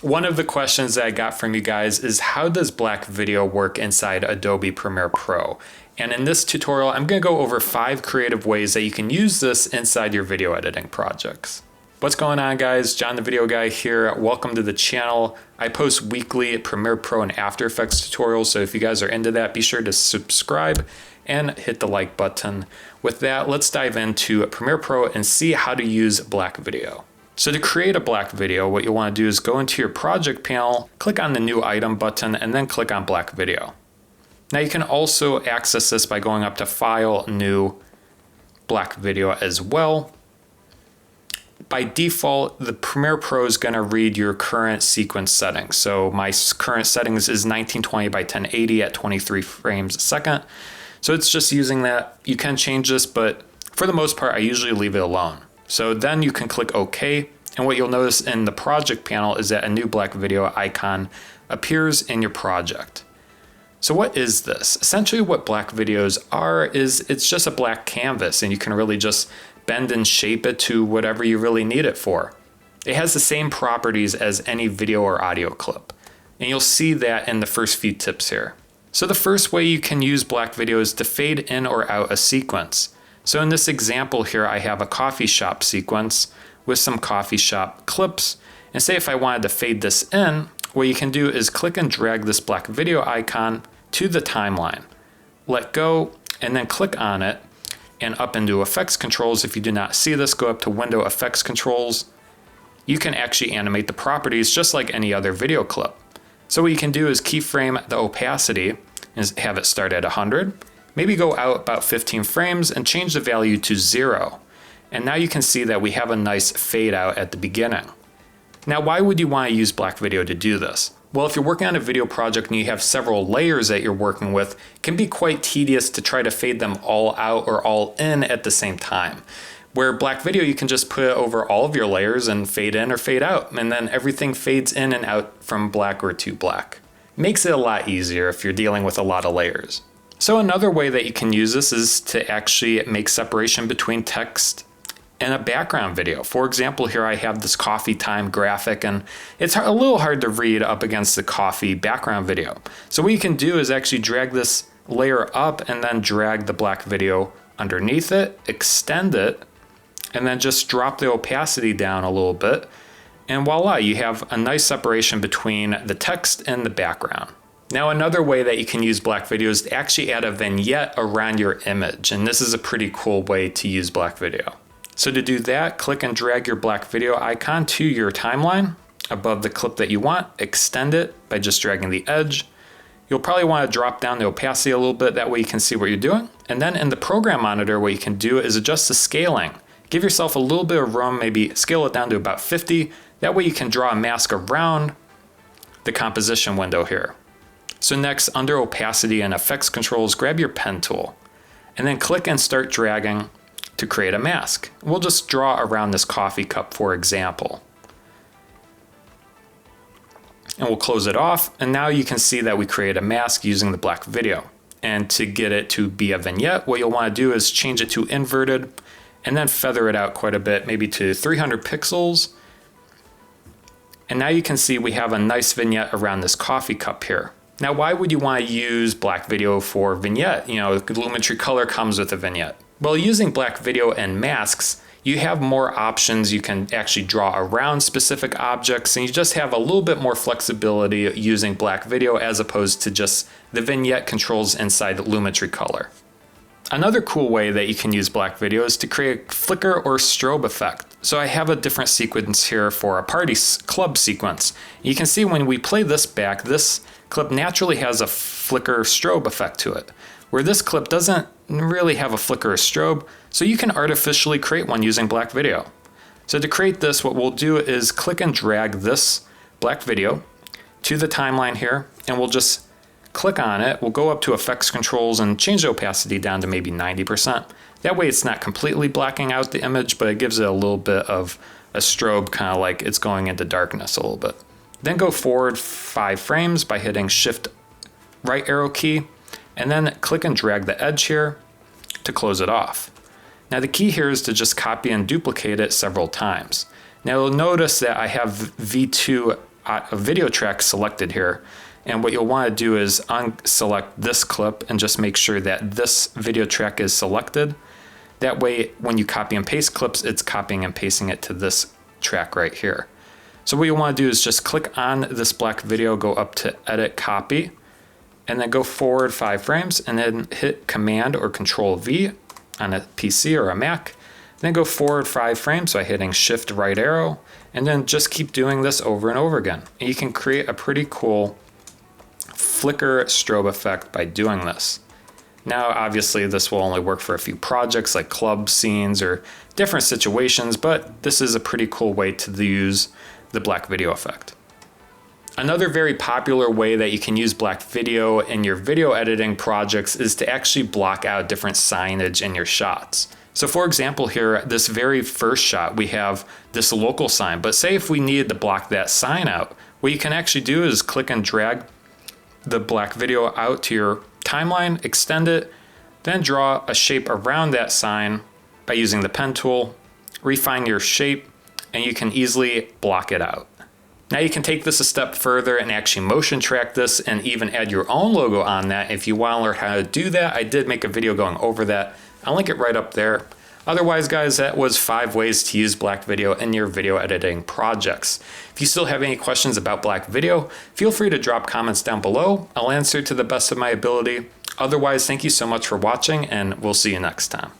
One of the questions that I got from you guys is how does black video work inside Adobe Premiere Pro? And in this tutorial, I'm going to go over 5 creative ways that you can use this inside your video editing projects. What's going on, guys? John the Video Guy here. Welcome to the channel. I post weekly Premiere Pro and After Effects tutorials, so if you guys are into that, be sure to subscribe and hit the like button. With that, let's dive into Premiere Pro and see how to use black video. So to create a black video, what you'll want to do is go into your project panel, click on the new item button, and then click on black video. Now you can also access this by going up to File, New, Black Video as well. By default, the Premiere Pro is going to read your current sequence settings. So my current settings is 1920 by 1080 at 23 frames a second. So it's just using that. You can change this, but for the most part, I usually leave it alone. So then you can click OK, and what you'll notice in the project panel is that a new black video icon appears in your project. So what is this? Essentially what black videos are is it's just a black canvas, and you can really just bend and shape it to whatever you really need it for. It has the same properties as any video or audio clip, and you'll see that in the first few tips here. So the first way you can use black video is to fade in or out a sequence. So in this example here, I have a coffee shop sequence with some coffee shop clips. And say if I wanted to fade this in, what you can do is click and drag this black video icon to the timeline. Let go and then click on it and up into Effects Controls. If you do not see this, go up to Window Effects Controls. You can actually animate the properties just like any other video clip. So what you can do is keyframe the opacity and have it start at 100. Maybe go out about 15 frames and change the value to 0. And now you can see that we have a nice fade out at the beginning. Now, why would you want to use black video to do this? Well, if you're working on a video project and you have several layers that you're working with, it can be quite tedious to try to fade them all out or all in at the same time. Where black video, you can just put it over all of your layers and fade in or fade out, and then everything fades in and out from black or to black. Makes it a lot easier if you're dealing with a lot of layers. So another way that you can use this is to actually make separation between text and a background video. For example, here I have this coffee time graphic, and it's a little hard to read up against the coffee background video. So what you can do is actually drag this layer up and then drag the black video underneath it, extend it, and then just drop the opacity down a little bit. And voila, you have a nice separation between the text and the background. Now, another way that you can use black video is to actually add a vignette around your image, and this is a pretty cool way to use black video. So to do that, click and drag your black video icon to your timeline above the clip that you want, extend it by just dragging the edge. You'll probably want to drop down the opacity a little bit, that way you can see what you're doing. And then in the program monitor, what you can do is adjust the scaling. Give yourself a little bit of room, maybe scale it down to about 50. That way you can draw a mask around the composition window here. So next, under opacity and effects controls, grab your pen tool and then click and start dragging to create a mask. We'll just draw around this coffee cup, for example. And we'll close it off. And now you can see that we create a mask using the black video. And to get it to be a vignette, what you'll want to do is change it to inverted and then feather it out quite a bit, maybe to 300 pixels. And now you can see we have a nice vignette around this coffee cup here. Now, why would you want to use black video for vignette? You know, Lumetri color comes with a vignette. Well, using black video and masks, you have more options. You can actually draw around specific objects, and you just have a little bit more flexibility using black video as opposed to just the vignette controls inside Lumetri color. Another cool way that you can use black video is to create a flicker or strobe effect. So I have a different sequence here for a party club sequence. You can see when we play this back, this clip naturally has a flicker strobe effect to it, where this clip doesn't really have a flicker or strobe, so you can artificially create one using black video. So to create this, what we'll do is click and drag this black video to the timeline here, and we'll just click on it. We'll go up to effects controls and change the opacity down to maybe 90%. That way it's not completely blacking out the image, but it gives it a little bit of a strobe, kind of like it's going into darkness a little bit. Then go forward 5 frames by hitting Shift right arrow key, and then click and drag the edge here to close it off. Now the key here is to just copy and duplicate it several times. Now you'll notice that I have V2 a video track selected here. And what you'll want to do is unselect this clip and just make sure that this video track is selected. That way, when you copy and paste clips, it's copying and pasting it to this track right here. So what you want to do is just click on this black video, go up to Edit Copy, and then go forward 5 frames, and then hit Command or Control V on a PC or a Mac. Then go forward 5 frames by hitting Shift right arrow, and then just keep doing this over and over again. And you can create a pretty cool flicker strobe effect by doing this. Now, obviously, this will only work for a few projects like club scenes or different situations, but this is a pretty cool way to use the black video effect. Another very popular way that you can use black video in your video editing projects is to actually block out different signage in your shots. So for example here, this very first shot, we have this local sign, but say if we needed to block that sign out, what you can actually do is click and drag the black video out to your timeline, extend it, then draw a shape around that sign by using the pen tool, refine your shape, and you can easily block it out. Now you can take this a step further and actually motion track this and even add your own logo on that. If you want to learn how to do that, I did make a video going over that. I'll link it right up there. Otherwise, guys, that was 5 ways to use black video in your video editing projects. If you still have any questions about black video, feel free to drop comments down below. I'll answer to the best of my ability. Otherwise, thank you so much for watching, and we'll see you next time.